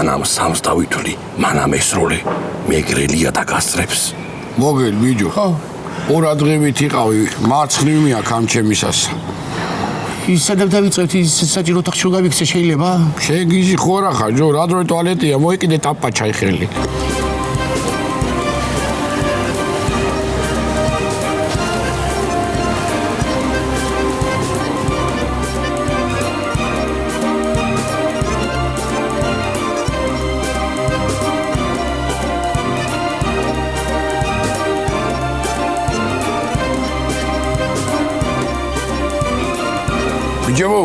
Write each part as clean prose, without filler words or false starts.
სანამ სამს დავითვლი, მანამ ესროლე, მეგრელია და გასწრებს. მოგელ ბიჯო, ორადღებით იყავი, მარცხნივ მიაქ ამ ჩემისას. სადაც დავიწყებთ ის საჭირო ოთახში რომ გავიქცე შეიძლება? შენ გიზი ხო არა ხარ, ჯო, რა დრო ტუალეტია, მოიკიდე ტაპა ჩაიხელი. Бიჯო,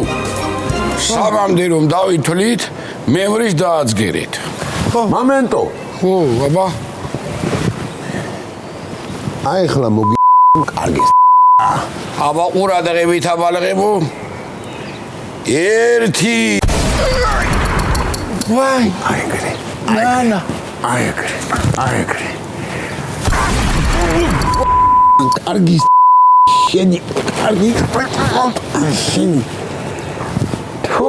საგამდე რომ დავითვლით, მევრის დააძგერეთ. მომენტო. ხო, აბა. აი ხლა მოგი კარგი. აბა ყურადღებით აბალღებო. ერთი. ვაი, აი ეგრე. ნანა. აი ეგრე. აი ეგრე. კარგი. შენი კარგი. შენი. თუ.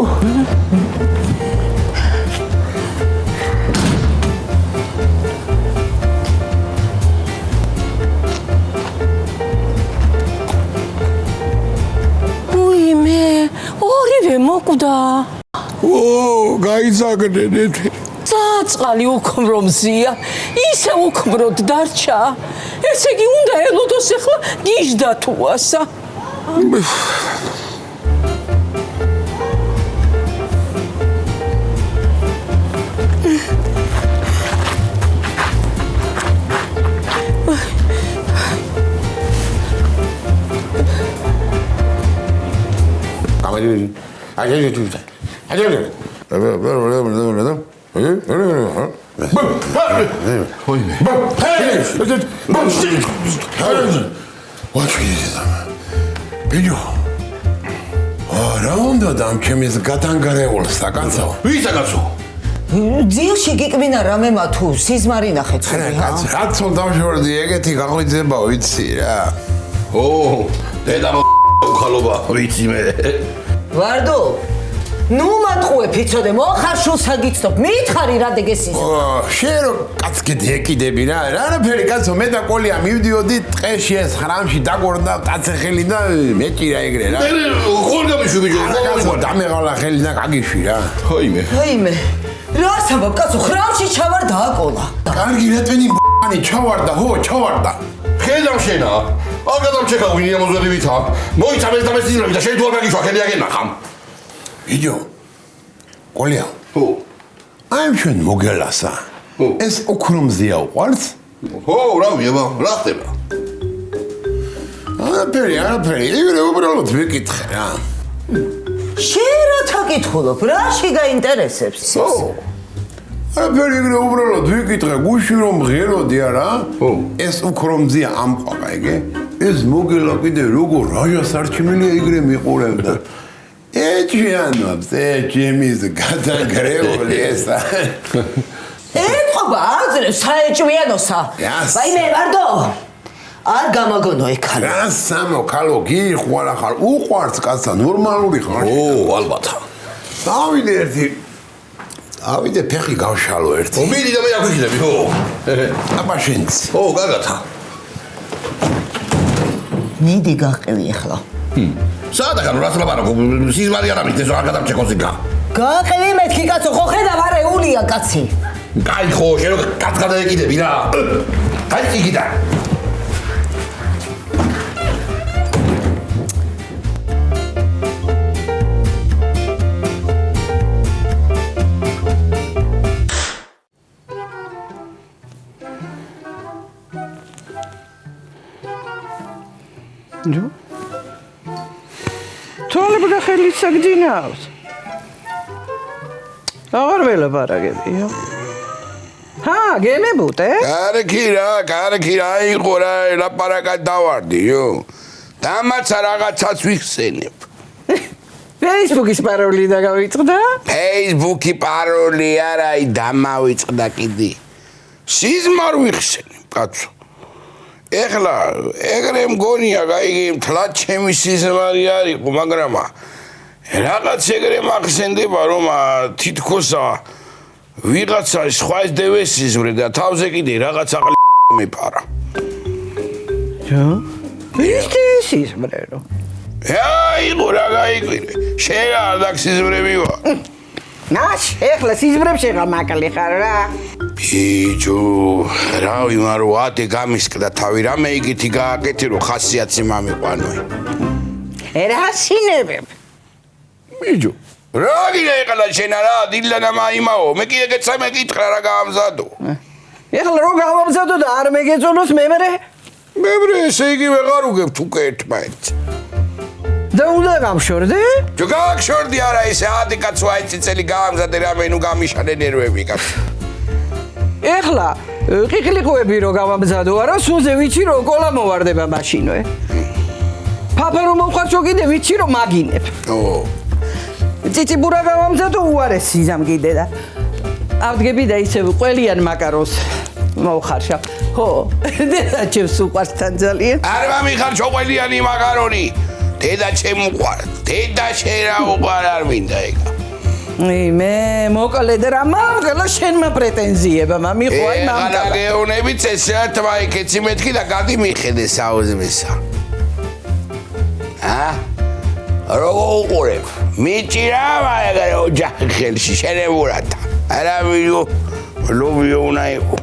ორივე მოკვდა. გაიძაგდეთ. წაწყალი უქმრომზია, ისე უქმროდ დარჩა. ესე იგი უნდა ელოდოს ახლა გიჟდა თუასა. ბიჯო, რა უნდა და ამ ჩემის გატანგარებულს საკაცო? ვისაკაცო? ძილში გიკმინა რამემა თუ სიზმარი ნახეთ ხოლმე რა? კაცო დავშორდი, ეგეთი გაღვიძება ვიცი რა. ო, დედა ხალობა, ვიცი მე. ვარდო, ნუ მატყუე ფიცოდე, მოხარ შულს აგიცნობ, მითხარი რა დეგესიზა. შენ რო კაც გეკიდები რა, რანაფერი კაცო, მე და კოლია მივდიოდი ტყეში ეს ხრამში დაგორდა კაცეხელი და მეჭირა ეგრე რა. ხორ გამიშვი ბიჭო, კაცო დამეღალა ხელი და გაგიშვი რა. ჰოიმე. ჰოიმე. რა საბაბ კაცო, ხრამში ჩავარ დააკოლა. კარგი რატვენი ბანი ჩავარდა, ხო, ჩავარდა. ხედავ შენა. არ გადამჩეხა ვინია მოზვედივითა. მოიცა მე და მე სიზმრები და შენ თუ არ გაგიშვა ხელი აგენახამ. ბიჯო. კოლია. ხო. აი შენ მოგელასა. ეს ოქრომზია უყარს? ხო, რა ვიება, რა ხდება? არაფერი, იგივე უბრალოდ ვიკითხე რა. შენ რა თაკითხულობ, რაში გაინტერესებს? ხო. არაფერი, იგივე უბრალოდ ვიკითხე, გუში რომ ღეროდი არა? ხო. ეს ოქრომზია ამყვა იგე? ეს მოგელა კიდე როგორ რაჟას არჩმელია იგრე მიყურებდა. ეჭიანობს, ჩემის გადაგრეული ესა. ეთყობა აზრებს საეჭვიანოსა. ვაი მე ვარდო. არ გამაგონო ეკალა. რა სამო ქალო გიხვალა ხარ, უყვარს კაცსა, ნორმალური ხარ. ო, ალბათ. ავიდე ფეხი გავშალო ერთი. მიდი და მე აგვიქნები, ხო. აბა შენც. ო, გაგათა. მიდი გაყევი ახლა. სადა განო რას ლაპარაკობ? სიზმარი არ ამის, ეს რა გადამჩეხოს იქა. გაყევი მეთქი კაცო, ხო ხედავ არა ეულია კაცი. კაი ხო, შენ რო კაც გადაეკიდები რა. კაი იქიდა. ნუ თვალები და ხელით საგძინავს. აღარ ველაპარაკებია. გემებუტე? კარგი რა იყო რა, ლაპარაკად დავარდიო. დამაცა რაღაცას ვიხსენებ. Facebook-ის პაროლი და გავიწყდა? Facebook-ი პაროლი არა, დამავიწყდა კიდე. სიზმარ ვიხსენებ, კაცო. ეხლა ეგრე მგონია, გაიგე, მთლად ჩემი სიზმარი არისო, მაგრამ რაღაც ეგრე მახსენდება, რომ თითქოსა ვიღაცა სხვა ეს დევესიზმრე და თავზე კიდე რაღაც აყლი მეფარა. ის ისმრერო. აიღო რა გაიკვირე. შენ არ დაქსიზმრები ვარ. ნაშ, ეხლა სიზმრებში გამაკლი ხარ რა. ბიჭო, რავი მარო ათე გამისკდა თავი რამე იგითი გააკეთე რომ ხასიათი მამიყვანოი. რა სინებებ? ბიჭო, რა გინდა ეხლა შენ რა დილანა მაიმაო, მე კი ეგეც მეკითხრა რა გაამზადო. ეხლა რო გავამზადო და არ მეგეწონოს მემრე? მემრე ესე იგი ვეღარ უგებ თუ კეთმაინც. და უნდა გამშორდე? ჯო გაგშორდი არა ესე ათი კაცო აი წელი გაამზადე რამე ნუ გამიშალე ნერვები კაცო. ეხლა ყიყლიყოები რო გავამზადო არა სულზე ვიცი რომ კოლა მოვარდება მაშინვე. ფაფა რომ მოვხარჩო კიდე ვიცი რომ მაგინებ. ციციბურა გავამზადო უარესი ზამგიდე და ავდგები და ისე ყველიან მაკაროს მოვხარშავ. ხო, დედაჩემს უყვარს თან ძალიან. არ მომიხარჩო ყველიანი მაკარონი. დედა ჩემ უყვარ. დედა შენ რა უყვარ არ მინდა ეგა. მე მოკლედ რა მამკლა შენმა პრეტენზიება მამიყო აი მამკლა. არა გეუნები წესია თვაი კეცი მეთქი და გადი მიხედე საუზმესა. როგორ უყურებ? მიჭირა მაგარი ოჯახი ხელში შენებურათა. არა ვიო ლობიო უნდა იყო.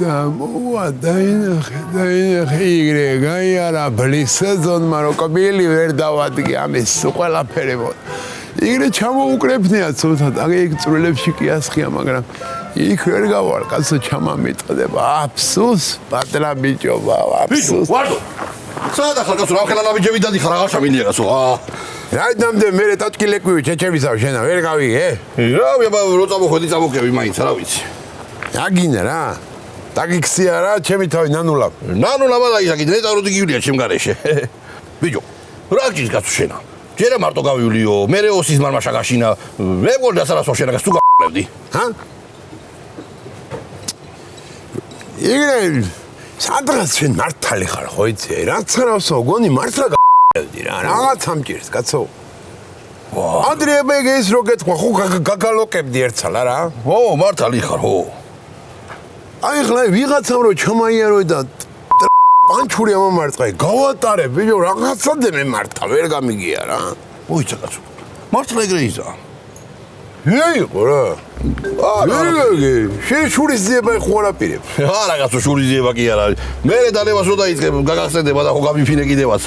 და მოვა დაინახე იგრე გაიარა ბლის სეზონმა რო კბილი ვერ დავადგე ამის ყველაფერი მო იგრე ჩამოუკრებნია ცოტა და ეგ წვრილებში კი ასხია მაგრამ იქ ვერ გავალ კაცო ჩამამიტყდება აფსუს პატრა ბიჭობა აფსუს ვარდო სადა ხარ კაცო რა ხელა ნაბიჯები დადიხარ აღარ ჩამინია კაცო რა დამდე მე ტატკილეკვი ჩეჩებისავ შენა ვერ გავიგე რავი აბა რო წამოხვედი წამოკვევი მაინც რა ვიცი აგინა რა დაგიქცია რა ჩემი თავი ნანულა და ისაკი დეტალურად გივლია ჩემ გარეშე ბიჭო რა გჭირს კაცო შენა ჯერა მარტო გავივლიო მე ოსის მარმაშა გაშინა მე გორდა სარასო შენა გასტუ გავლებდი ჰა იგრე სადღაც შენ მართალი ხარ ხო იცი რაც არავსო გონი მართლა გავებდი რა რაღაც ამჭირს კაცო ანდრიებეგე ის რო გეთქვა ხო გაგალოკებდი ერთხელ რა ო მართალი ხარ ხო აი ხლა ვიღაცამ რო ჩამაიარო და პანჩური ამამარტყაი გავატარე ბიჭო რაღაცადე მე მართა ვერ გამიგია რა მოიცა კაცო მართლა ეგრე იზა იყო რა არა შენ შურის ძიება ხო არაპირებ არა კაცო შურის ძიება კი არა მე დალევას რო დაიწყებ გაგახსენდება და ხო გამიფინე კიდევაც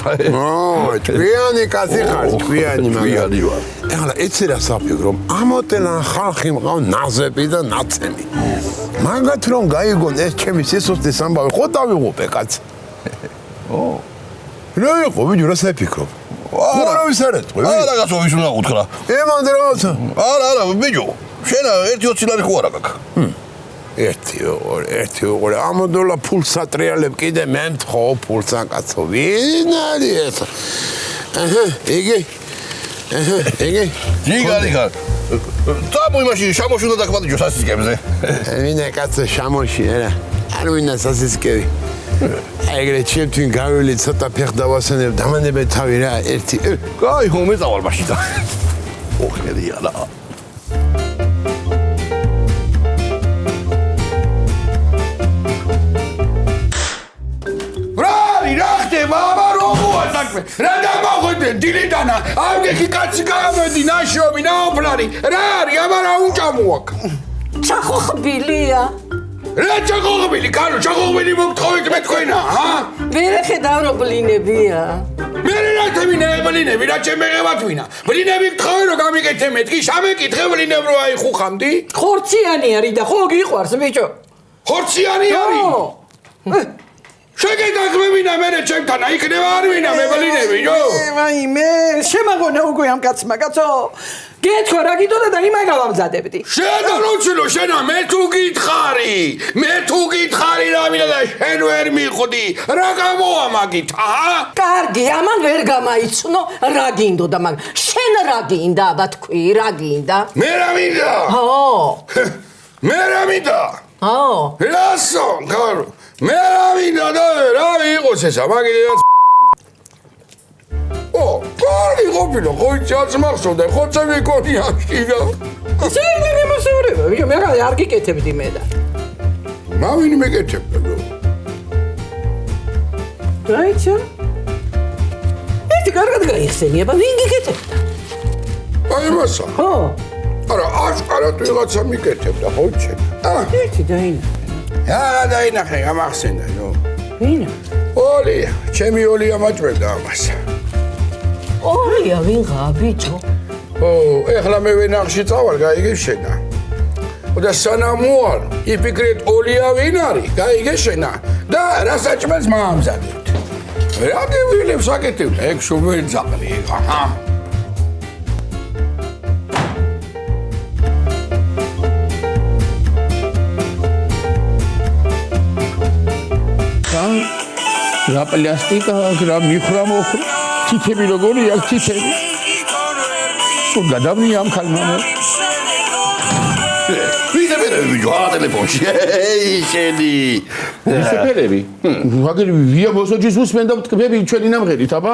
თქვენი კაცი ხარ თქვენი მაგრამ ეხლა ეცე რა საფიქრო ამოტელან ხალხი მყავ ნაზები და ნაცემი მაგათ რომ გაიგონ ეს ჩემი სისუსტის ამბავი ხო დავიღუპე კაც რა იყო ვიჯო რა საფიქრო არა ვისარეთყვი არა კაცო ვის უნდა უთხრა ემანდ რაღაცა არა ბიჭო შენა 1-20 ლარი ხო არა გაქვს 1-2 ამოდოლა ფულს ატრიალებ კიდე მე მთხო ფულსა კაცო ვინ არის ეს იგი ჯიგარი ხარ წამო იმაში შამოში უნდა დაგმატიჯო სასისკებზე ვინა კაცო შამოში არა არ ვინა სასისკები ეგრე ჩემთვის გავილი ცოტა ფეხ დავასენებ დამანებე თავი რა ერთი კაი ხო მე წავალ მაშინ და ოხერია რა რა ხდება აბა როგორ საქმე რა დამახვიდე დილიდანა ავგეხი კაცი გამედი ნაშრომი ნაოფლარი რა არის აბა რა უჭამოაკ ჩახოხბილია რა ჩახოხბილი კანო ჩახოხბილი მოგთხოვით მე თქვენა ვერ ხედავ რომ ბლინებია მე რა თემინე ბლინები რა ჩემეღება თვინა ბლინები გთხოვე რომ გამიგეთე მეთქი შამეკითხე ბლინებ რო აი ხუხამდი ხორციანი არის და ხო გიყვარს ბიჭო ხორციანი არის შეგედაგმევინა მე ჩემთან აიქნება არ ვინა მე ბლინები ჯო აი მე შემაგონა უკვე ამ კაცმა კაცო გეთქვა რა გიტოდა და იმაი გავამზადებდი შედაროჩილო შენა მე თუ გითხარი რა მინდა და შენ ვერ მიხვდი რა გამოა მაგით კარგი ამან ვერ გამაიცნო რა გინდოდა მაგ შენ რა გინდა აბა თქვი რა გინდა მე რა მინდა მე რა მინდა რასო გარო მე რა მინდა და რა იყოს ესა მაგიდე კარგი ყოფილა, ხო იცი მახსოვდა, ხოცე მეკონია შიდა. შეიძლება მოსეურება, ვიო მე არ გიკეთებდი მე და. მა ვინ მეკეთებდა? დაიცა. ეს კარგად გაიხსენიება, ვინ გიკეთებდა? აი მასა. ხო, არა, აშკარად ვიღაცა მიკეთებდა, ხო იცი? ერთი დაინა. დაინახე, გამახსენდა, ნუ. ვინა? ოლია, ჩემი ოლია მაჭრებდა ამას. ორია ვიღა ბიჭო. ეხლა მე ვენახში წავალ, გაიგე შენა. და სანამ მოვალ, იფიქრეთ ოლია ვინ არის, გაიგე შენა. და რა საჭმელს მაამზადებთ. რა გივილებს აკეთებთ, ეგ შუბენ ძაღლი, აჰა. რა პლასტიკა, რა მიხრა მოხრა. თითები როგორია, თითები. სულ გადავნია ამ ქალმა. ვიზებერები ბიჭო, აა ტელეფონში. შენი. ვისეფერები? ვაგერ ვია მოსოჯის უსმენ და ვტკბები ჩვენი ნამღერით, აბა?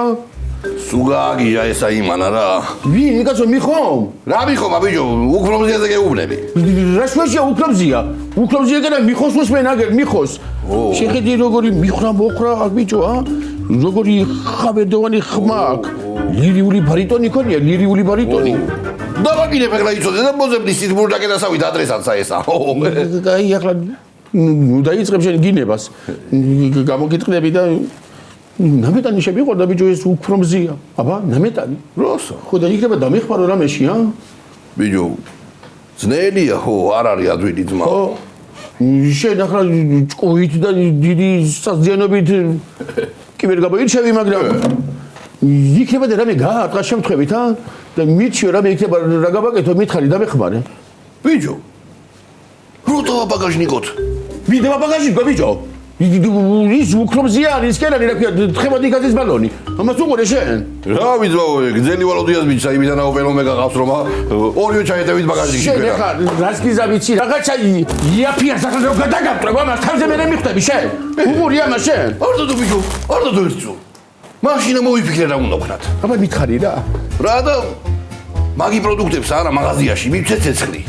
სუგაგია ესა იმანა რა. ვინ, იკაცო მიხომ? რა მიხომა ბიჭო, უკრომზიაზე გეუბნები. რა შეშია უკრომზია? უკრომზია და მიხოს უსმენ აგერ მიხოს. შეხედი როგორი მიხრა მოხრა ბიჭო, როგორი ხაბედოვანი ხმა აქვს. ლირიული ბარიტონი ქონია, ლირიული ბარიტონი. დავაკინებ ეხლა იცოდე და მოზებდი სიტბურდაკე დასავით ადრესატსა ესა. აი ახლა დაიწყებ შენ გინებას. გამოგიტყდები და ნამეტანი შემიყორდა ბიჭო ეს უკრომზია. აბა, ნამეტანი. როსო? ხო და იქნება დამეხმარო რამეში, ბიჭო, ძნელია ხო, არ არის ადვილი ძმა. ხო. შენ ახლა ჭკუით და დიდი საზიანობით კი ვერ გამოირჩევი, მაგრამ იქნება და რამე გაარტყა შემთხვევით, და მიჩვე რამე იქნება რა გავაკეთო, მითხარი დამეხმარე. ბიჭო, როთა ბაგაჟნიკოთ? ვიდება ბაგაჟნიკო ბიჭო? ის უკრომზია არის, კერანი რა ქვია, თხემადი გაზის ბალონი. ამას უყურე შენ? რა ვიძმაო, გძელი ვალოდიას ბიჭო, იმიდან აუპელო მე გაღავს რომ ორივე ჩაეტევით ბაგაჟში. შენ ახლა რას გიზა ვიცი, რაღაცა იაფიას ახლა რომ გადაგავტრებ ამას, თავზე მე მიხდები შენ. უყური ამას შენ? არ დადო ბიჭო, არ დადო ერთწო. მაშინა მოიფიქრე რა უნდა ვქნათ. აბა მითხარი რა. რა და მაგი პროდუქტებს არა მაღაზიაში მივცე ცეცხლი.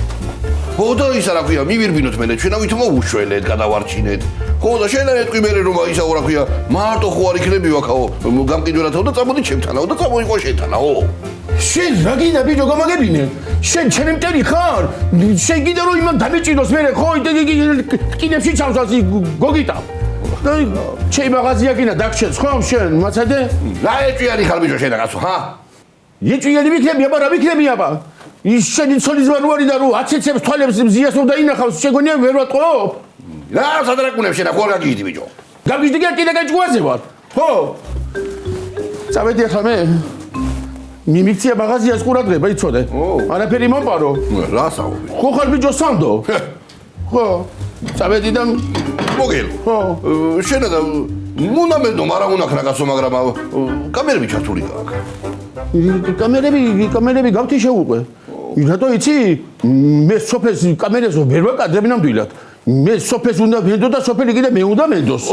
ხო და ისა რა ქვია, მივირბინოთ მე ჩვენავით მოვუშველეთ, გადავარჩინეთ. ხო და შენერეთ ყიმერე რომ ისაო რა ქვია, მარტო ხო არ იქნები ვაკაო, გამყიდველათო და წამოდი ჩემთანაო და წამოიყო შენთანაო. შენ რა გინდა ბიჭო გამაგებინე? შენ ჩემი მტერი ხარ? შენ გინდა რომ იმან დამეჭიროს მე ხო? კიდევში ჩავსვას გოგიტა. და ჩემი მაღაზია გინდა დაგჩენს ხო შენ მაცადე? რა ეჭვიანი ხარ ბიჭო შენ რაღაცო, ჰა? ეჭვიანი ვიქნები, აბა რა ვიქნები აბა? ის შენი ცოლიზმა რო არის და რო აცეცებს თვალებს მზიას რომ დაინახავს, შეგონია ვერ ვატყობ? რა სადარაკუნებ შენ ხო არ გაგიდი ბიჭო? გაგიჟდი კი კიდე გაჭუაზე ვარ. ხო? წავედი ახლა მე. მიმიქცია მაღაზიას ყურადღება, იცოდე? არაფერი მომპარო. რა საუბარი? ხო ხარ ბიჭო სანდო? ხო. წავედი და მოგელ. ხო. შენ და მუნამედო არა უნდა ქრაგასო, მაგრამ კამერები ჩართული გაქვს. კამერები გავთი შეუყვე. რატო იცი? მე სოფეს კამერას ვერ ვაკადრებ ნამდვილად. მე სოფეს უნდა ვენდო და სოფელი კიდე მე უნდა მენდოს.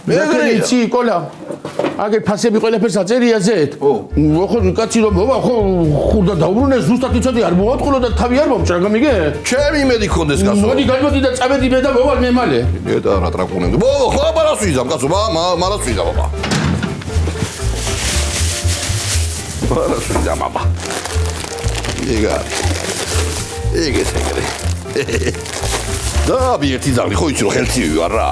მე იცი კოლა. აგერ ფასები ყველაფერს აწერია ზეთ. ხო კაცი რომ მოვა ხო ხურდა დაუბრუნეს ზუსტად იცოდი არ მოვატყულო და თავი არ მომჭრა გამიგე? ჩემი იმედი გქონდეს კაცო. მოდი გამოდი და წავედი მე და მოვალ მე მალე. და რა ტრაკუნები. ხო აბარას ვიზამ კაცო, მარას ვიზამ აბა. მარას ვიზამ აბა. ეგეთ ეგრე. და ერთი ძაღლი ხო იცი რომ ხელცივი ვარ რა.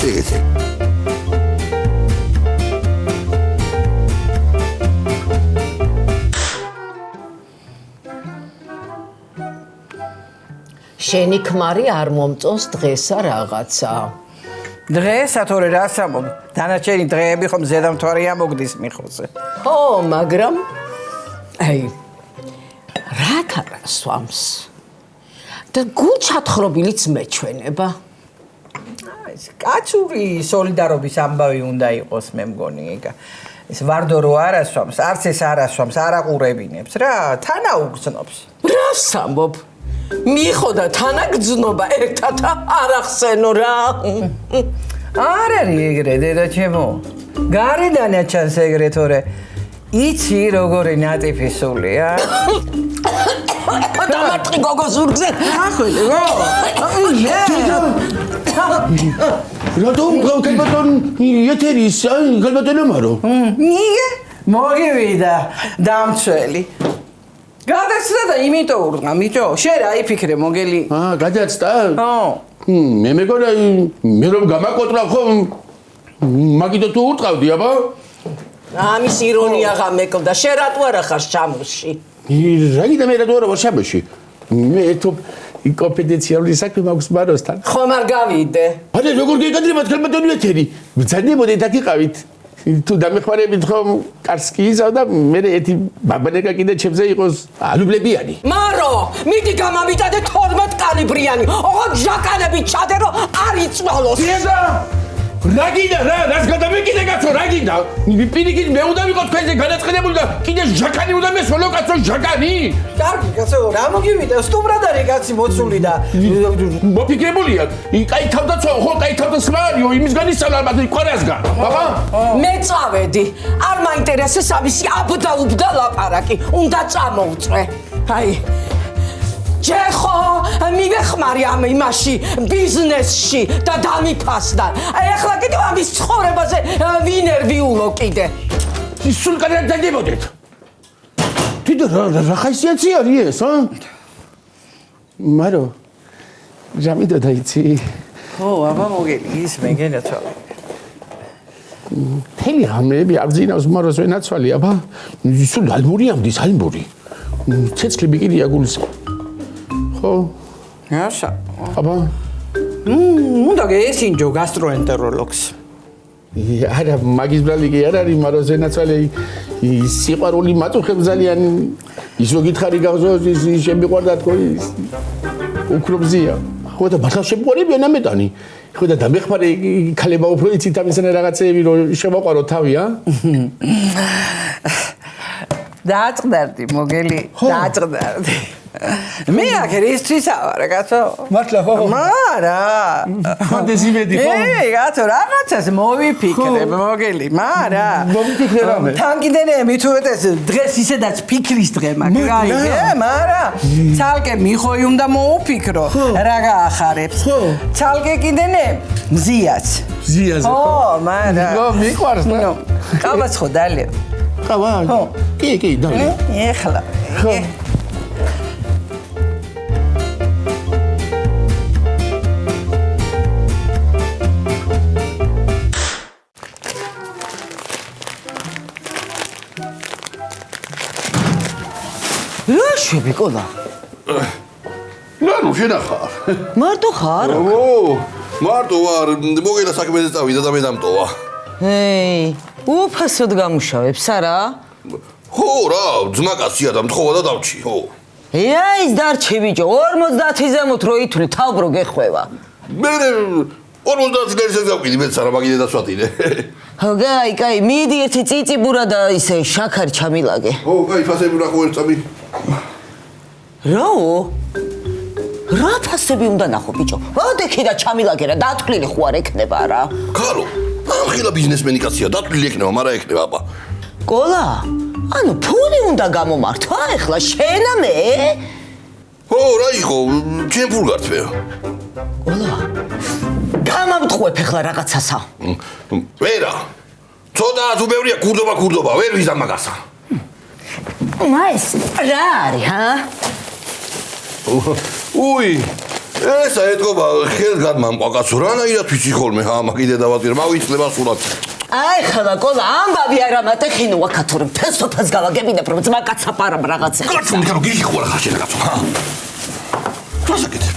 ეგეთ. შენი ქმარი არ მომწონს დღესა რაღაცა. დღესა თორე რას ამობ? დანარჩენი დღეები ხომ ზედამთვარია მოგდის მიხოზე. ხო, მაგრამ აი რა თარასვამს? და გულჩათხრობილიც მეჩვენება. ეს კაცური სოლიდარობის ამბავი უნდა იყოს მე მგონი ეგ. ეს ვარდო რო არასვამს, არც ეს არასვამს, არ აყურებინებს რა, თანაუგზნობს. რას ამბობ? მიხო და თანაგზნობა ერთად არ ახსენო რა. არ არის ეგრე დედა ჩემო. გარედანაც ჩანს ეგრე თორე იცი როგორი ნატიფი სულია? დამარტყი გოგო ზურგზე. ახლა რატომ გალბატონ ეთერის გალბატონო მარო? ნიგე მოგივიდა დამცველი. გადაცდა და იმიტომ ურღა მიჭო. შენ რა იფიქრე მოგელი? გადაცდა? ო. მე მეგონა მე რომ გამაკოტრა ხო მაგიტო თუ ურტყავდი აბა? ამის ირონია გამეკლდა. შენ რატო არ ახარ ჩამოსში? რაგი და მე რატო არ ვარ შაბაში? მე თუ კომპეტენციური საქმე მაქვს მაროსთან. ხომ არ გავიდე? არა როგორ გეკადრებათ გალბატონო ეთერი? ბრძანებოდე დაგიყავით. თუ დამეხმარებით ხომ კარსკი იზავ და მე ერთი ბაბანეკა კიდე ჩემზე იყოს ალუბლებიანი. მარო, მიდი გამავიტადე 12 კალიბრიანი. ოღონდ ჟაკანები ჩადე რომ არ იწვალოს. დედა რა გინდა რა რას გადამეკიდე კაცო რა გინდა? პირიქით მე უნდა ვიყო თქვენზე განაცხადებული და კიდე ჟაკანი უნდა მესვოლო კაცო ჟაკანი? კარგი კაცო რა მოგივიდა სტუმრად არის კაცი მოცული და მოფიქრებულია კაი თავდაცვა ხო კაი თავდაცვაა იმისგან ისწავლა ალბათ ყარასგან აბა მე წავედი. არ მაინტერესებს ამისი აბდაუბდა ლაპარაკი. უნდა წამოვწვე. აი ჯერ ხო მივეხმარი ამ იმაში ბიზნესში და დამიფასდა. ეხლა კიდევ ამის ცხოვრებაზე ვინერვიულო კიდე. სულ კარგად დაგებოდეთ. თვითონ რა ხაისიაცი არის ეს, ა? მარო ჯამიდო დაიცი. ხო აბა მოგელი ის მეგენა თვალე. თელი ამები აღძინავს მაროს ვენაცვალი, აბა. სულ ალბური ამდის ალბური. ცეცხლები კიდია გულს. ხო. აშა. აბა. უნდა გეესინჯო გასტროენტეროლოგს. არა მაგის ბრალი კი არ არის მაროს ვენაცვალი სიყვარული მაწუხებს ძალიან ის რო გითხარი გავზოს ის შემიყვარდა თქო ის უკრობზია. ხო და მართლა შემიყვარებიან ამეტანი. ხო და დამეხმარე ქალებმა უფრო იცით ამისანა რაღაცეები რომ შემოყვარო თავი ა? დააწყდარდი მოგელი დააწყდარდი. მე აქერისთვის ავარ კაცო. მართლა ხო? მარა. ხოდეს იმედი ხო? კაცო რაღაცას მოვიფიქრე მოგელი მარა. მოვიფიქრე რამე? თან კიდე მithuetes დღეს ისედაც ფიქრის დღე მაქვს. გაიგე მარა. ცალკე მიხოი უნდა მოუფიქრო რა გაახარებს. ცალკე კიდე მზიაც. მზიაზე ხო? ო მარა. ნო მიყვარს და. ყავაც ხო დალე. ყავა? კი დალე. ეხლა. ხო. რა შვები ყოლა? ნუ შენახარ. მარტო ხარ? ო, მარტო ვარ, მოგელა საქმეზე წავიდა და მე დამტოვა. ეი, უფასოდ გამუშავებს არა? ხო რა, ძმაკაცია და მთხოვა და დავჩი, ხო. ის დარჩი ბიჭო, 50 ზემოთ რო ითვლი, თავბრო გეხვევა. მე 50 ლერზე გავყიდი მეც არა მაგიდე დასვატინე. ხო, კაი, მიდი ერთი წიწიბურა და ისე შაქარი ჩამილაგე. ო, კაი, ფასები ნახო ერთამი. რაო? რა ფასები უნდა ნახო ბიჭო? ოდექი და ჩამილაგე რა, დათვლილი ხო არ ექნება რა? ქალო, ახლა ბიზნესმენი კაცია, დათვლილი ექნება, მაგრამ ექნება აბა. ყოლა, ანუ ფული უნდა გამომართვა ეხლა შენა მე? ო, რა იყო, ჩემ ფულ გართვე. ყოლა, გამამტყუებ ეხლა რაღაცასა. ვერა. ცოტა თუ ბევრია ქურდობა, ვერ ვიზამ მაგასა. მაის რა არის, ჰა? უი, ესა ეთქობა ხელგან მამყაკაცო, რანაირად ვიცი ხოლმე, მაგიდე დავატირე, მავიცლება სულად. აი ხლა ყოლა, ამბავი არა მატეხინო ვაკათო რომ ფესოფას გავაგებინებ რომ ძმაკაცს აპარამ რაღაცა. კაცო, მიგარო გიხვალა ხაშენა კაცო, ჰა. რასაკეთებ?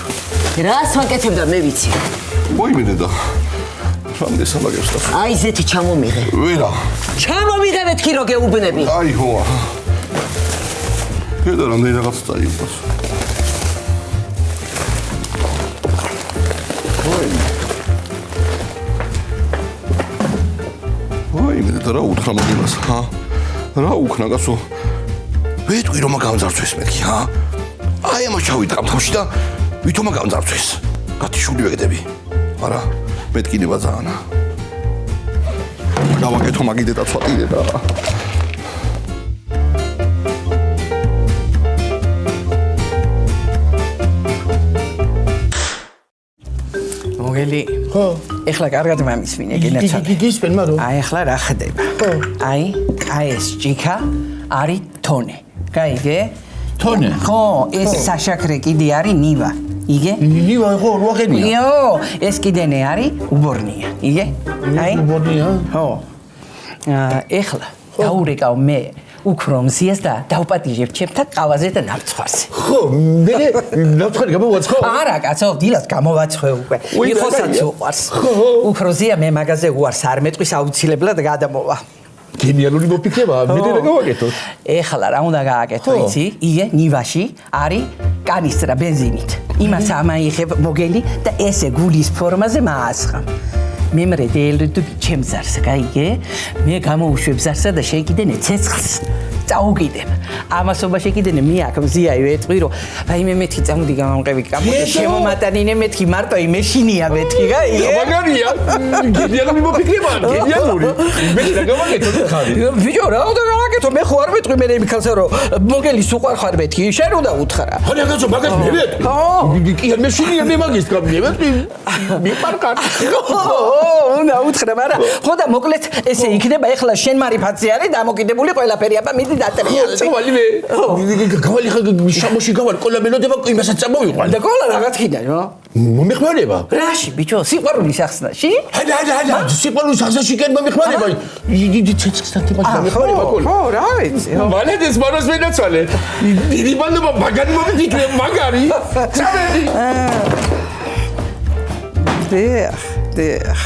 რას ვაკეთებ და მე ვიცი. მოიმედე და რამდენი სამაგებს და. აი ზეთი ჩამომიღე. ვერა. ჩამომიღე მეთქი რო გეუბნები. აი ჰოა. ედა რამდენი რაღაც წაიღოს. ვაიმე და რა უთხრა მოგილას, ჰა? რა უქნა კაცო? ვეთქვი რომ გამძარცვეს მეთქი, ჰა? აი ამას ჩავიტყამ თავში და ვითომა გამძარცვეს. გათიშული ვეგდები. არა, მეთკინება ძალიან. გავაკეთო მაგიდე და ცოტიდე და. მოგელი. ხო. ეხლა კარგად მომისმინე გინაცა. გისმენ მარო. აი ეხლა რა ხდება? ხო. აი ეს ჭიქა არის თონე. გაიგე? თონე. ხო, ეს საშაქრე კიდე არის ნივა. იგე? ნივა ხო როახენია. იო, ეს კიდენე არის უბორნია. იგე? აი. უბორნია. ხო. ეხლა დაურეკავ მე უფრო მზიას და დავპატიჟებ ჩემთან ყავაზე და ნავცხარზე. ხო, მე ნავცხარი გამოვაცხო. არა, კაცო, დილას გამოვაცხე უკვე. იხოსაც უყვარს. უფრო ზია მე მაგაზე უარს არ მეტყვის აუცილებლად გადამოვა. გენიალური მოფიქრება, მე რა გავაკეთო? ეხლა რა უნდა გააკეთო, იცი? იგე, ნივაში არის კანისტრა ბენზინით. იმას ამაიხებ მოგელი და ესე გულის ფორმაზე მაასხამ. მემრე დელდუ ჩემზარს, გაიგე? მე გამოუშვებ ზარსა და შეიკიდენე ცეცხლს. წაუგიდებ. ამასობა შეკიდენე მე აქ მზიაი ვეთყვი რომ აი მე მეთქი წამოდი გამამყევი კაპოტე შემომატანინე მეთქი მარტო იმეშინია მეთქი გაიგე? მაგარია. გენიალური მოფიქრება, გენიალური. მე რა გავაკეთო ხარი? ბიჭო, რა უნდა გავაკეთო? მე ხო არ ვეთყვი მე იმიქალსა რომ მოგელის უყვარ ხარ მეთქი, შენ უნდა უთხრა. ხარი აკაცო მაგას მე ვეთქვი. კი არ მეშინია მე მაგის გამი ვეთქვი. მიპარკარ. უნდა უთხრა, მაგრამ ხო და მოკლედ ესე იქნება ეხლა შენ მარიფაცი არის დამოკიდებული ყველაფერი, აბა მიდი დატრიალდი. წავალი მე. გავალი ხა შამოში გავალი ყოლა მელოდება იმასაც წამოვიყვან. და ყოლა რაღაცქიდა, რა? მომეხმარება. რაში, ბიჭო, სიყვარულის ახსნაში? ჰადა, სიყვარულის ახსნაში კენ მომეხმარება. დიდი ცეცხლთან თემაში მომეხმარება ყოლა. ხო, რა ვიცი. მალედეს მაროს მენაცვალე. დიდი ბანდება მაგარი მომიფიქრე, მაგარი. წავედი. დიახ.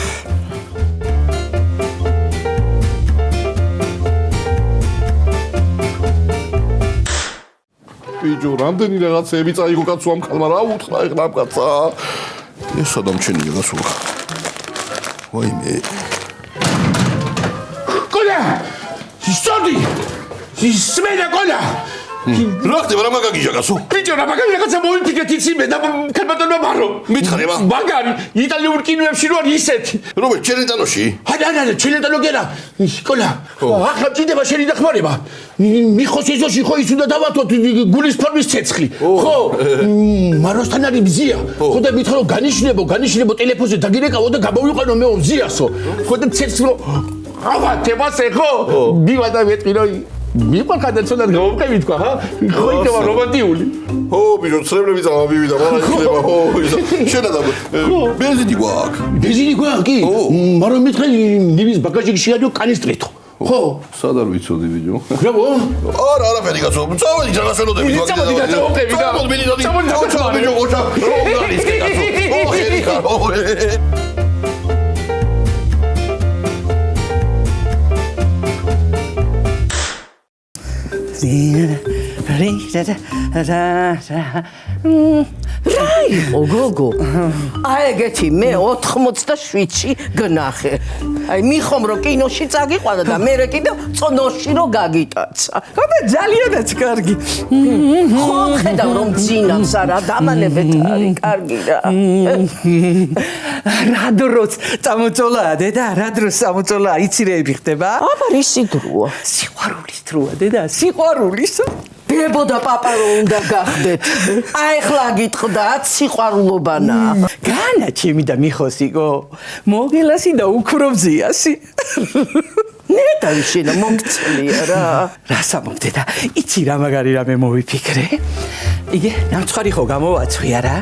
ბიჭო, რამდენი რაღაცეები წაიღო კაცო ამ ხალმა რა უთხრა ეხლა ამ კაცსა. ეს სადამჩენია გასულა. ვაიმე. ყოლა! ისოდი! ისმენა ყოლა! რა ხდება რა მაგაგიჟა კაცო? ბიჭო, რა მაგარი რაღაცა მოიფიქრეთ იცი მე და ქალბატონმა მარო. მითხარება? მაგარი იტალიურ კინოებში რო არის ისეთი. რომელ ჩელენტანოში? ჰადა, ჩელენტანო გერა. ყოლა, ახლა ჭირდება შენი დახმარება. მიხოს ეზოში ხო ის უნდა დავათოთ გულის ფორმის ცეცხლი. ხო? მაროსთან არის მზია. ხო და მითხრა რომ განიშნებო ტელეფონზე დაგირეკავო და გამოვიყვანო მე მზიასო. ხო და ცეცხლო ავათებას ეხო? მივადა მეტყვი რომ მიყარდა ცოტად გამოვყევი თქვა, ჰა? ხო იქნება რომანტიული. ო, ბიჭო, ცრემლები წამოვიდა, მაგრამ იქნება, ხო, შენა და ბენზინი გვაქვს. ბენზინი გვაქვს კი? მაგრამ მითხრა ნივის ბაგაჟში არის კანისტრით. ხო? სად არ ვიცოდი, ბიჭო? ბრავო. არა, არაფერი კაცო. წავედი რაღაცელოდები. წამოდი და წავყევი და. წამოდი, ბიჭო, ოჩა. რომ ის კაცო. ო, ხელი ხარო. რაი, გოგო. აი ეგეთი მე 87-ში გნახე. აი მიხომ რომ კინოში წაგიყვანა და მე კიდევ წონოში რომ გაგიტაცა. ხოდა ძალიანაც კარგი. ხო, ხედავ რომ ძინავს არა, დამანებეთ არის კარგი რა. რა დროს წამოწოლაა დედა, რა დროს წამოწოლაა, იცირეები ხდება? აბა რისი დროა? სიყვარულის დროა დედა, სიყვარულის. ბებო და პაპა რო უნდა გახდეთ. აი ხლა გიტყდათ სიყვარულობანა. განა ჩემი და მიხოსიკო. მოგელასი და უქრობზიასი. ნეტარი შენა მომწლია რა. რას ამბობდე და იცი რა მაგარი რამე მოვიფიქრე? იგე, ნამცხარი ხო გამოვაცხვი არა?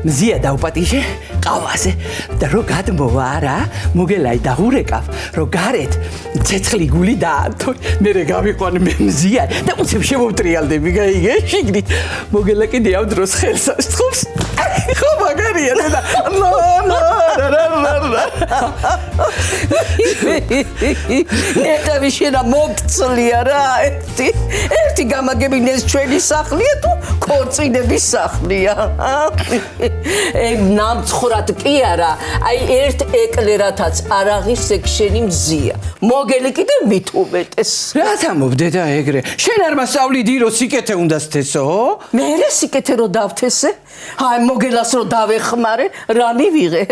მზია დავპატიჟე ყავაზე და რო გადმოვა არა, მოგელაი დაღურეკავ, რო გარეთ ცეცხლი გული დაანთო. მე გავიყვან მე მზია და უცებ შემოვტრიალდები, გაიგე? შიგნით მოგელა კიდე ამ დროს ხელს ასწობს. ხო მაგარია და ნეტავი შენა მოგწლია რა ერთი გამაგებინეს ჩვენი სახლია თუ ქორწინების სახლია ე ნამცხრად კი არა აი ერთ ეკლერათაც არ აღის სექშენი მზია მოგელი კიდე მით უმეტეს რა თამობდე და ეგრე შენ არ მასწავლიდი რომ სიკეთე უნდა სთესო მე სიკეთე რო დავთესე აი მოგელას რო დავეხმარე რა მივიღე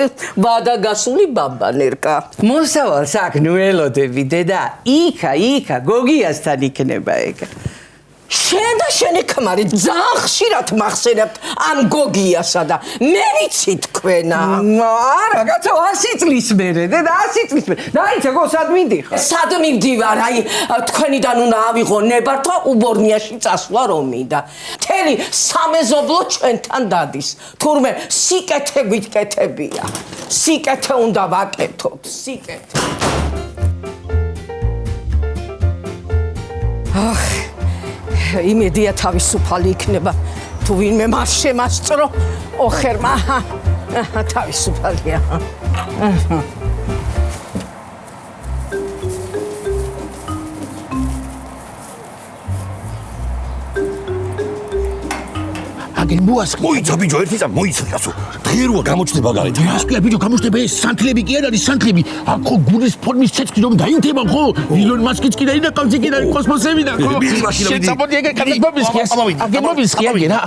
ვადა გასული ბაბანერკა მოსავალს აქ ნუ ელოდები დედა იქა გოგიასთან იქნება ეგ შენ და შენი ქმარი ძალიან ხშირად მახსენებთ ამ გოგიასა და მე ვიცი თქვენა არა კაცო 100 წლის მერე დედა 100 წლის მერე დაიცა გო სად მიდიხარ სად მივდივარ აი თქვენიდან უნდა ავიღო ნებართვა უბორნიაში წასვლა რომ მინდა მთელი სამეზობლო ჩვენთან დადის თურმე სიკეთე გვითკეთებია სიკეთე უნდა ვაკეთოთ სიკეთე იმედია თავისუფალი იქნება თუ ვინმე მას შემასწრო ოხერმა თავისუფალია აგენ მოასხი მოიცა ბიჭო ერთი წამ მოიცა კაცო დღეროა გამოჩნდება გარეთ ასკია ბიჭო გამოჩნდება ეს სანთლები კი არ არის სანთლები აქ ხო გულის ფორმის ცეცხლი რომ დაინთება ხო ილონ მასკიც კი და ინაკავზე კი და კოსმოსები და ხო შეწაბოდი ეგ კადაბობის კი აგებობის კი აგე რა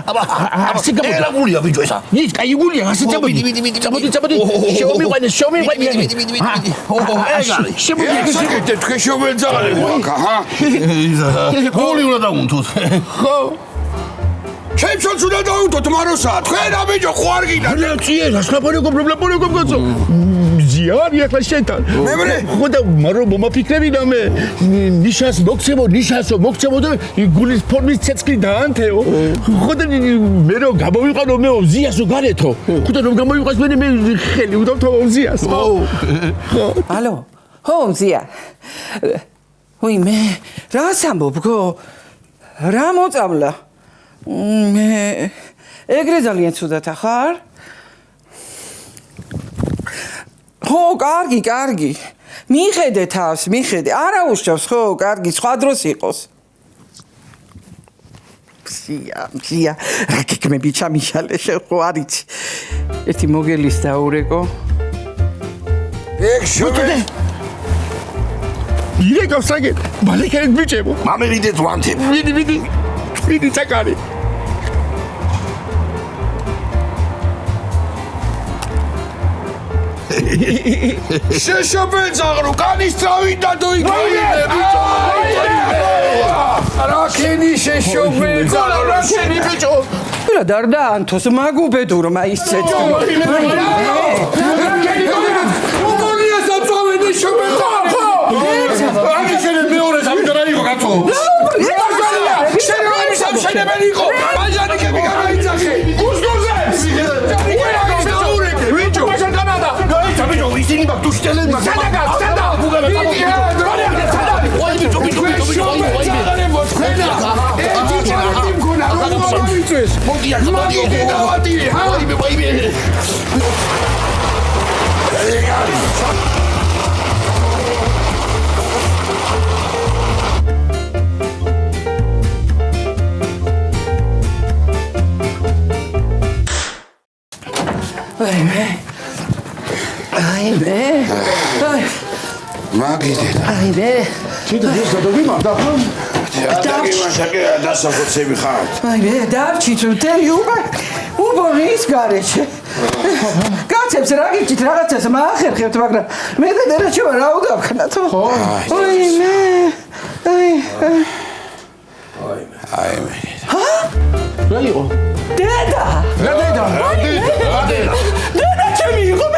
ასი გამო რა გულია ბიჭო ესა ის კაი გულია ასე წაბოდი წაბოდი შევმიყვანე შეგეთე თქვენ შევეძაღალე ვაკა გული უნდა დაუნთოთ ხო ჩემს უნდა დაუნთოთ მაროსა თქვენ აბიჯო ხო არ გინდა ციე რასლაპარეკო პრობლემო კაცო ზიარი ახლა შენთან მემრე ხო და მარო მომაფიქრები და მე ნიშას მოგცემო და გულის ფორმის ცეცხლი დაანთეო ხო და მე რომ გამოვიყანო მე ზიასო გარეთო ხო და რომ გამოვიყავს მე ხელი უდავთო ზიას ხო ალო ხო ზია ვიმე რას ამბობ გო რა მოწამლა მე ეგრე ძალიან ცუდად ახარ ხო კარგი მიხედე თავს მიხედე არა უშავს ხო კარგი სხვა დროს იყოს ზია რა გეკმები ჩამიშალე ხო არიცი ერთი მოგელის დაურეკო ეგ შევე ირეკავს აგე მალე ბიჭებო მამერიდეთ ვანთებ მიდი წაკარი შეშობეძაღრო განისწავიდა თუ იქნებე ბიჭო რა ქენი შეშობეძაღრო რა შენი ბიჭო რა დარდა ანთოს მაგუბედურო მაისცეთ უბორნია საწავედი შობეძაღრო აი შენ მეორე სამჯერა იყო კაცო შენ რა სამშენებელი იყო ბაჟანიკები გამაიცახე გუსგოზე ისინი მაგ თუ შტელენ მაგ სადა ჩიდა ეს გადავიმართა ხო დაგიმაშაკე დასახოცები ხართ აი მე დავჭით მთელი უბორნის გარეშე კაცებს რა გიჭით რაღაცას მაახერხებთ მაგრამ მე და დერაჩევა რა უდავქნათ ხო აი მე რა იყო დედა რა დედა დედა ჩემი იყო მე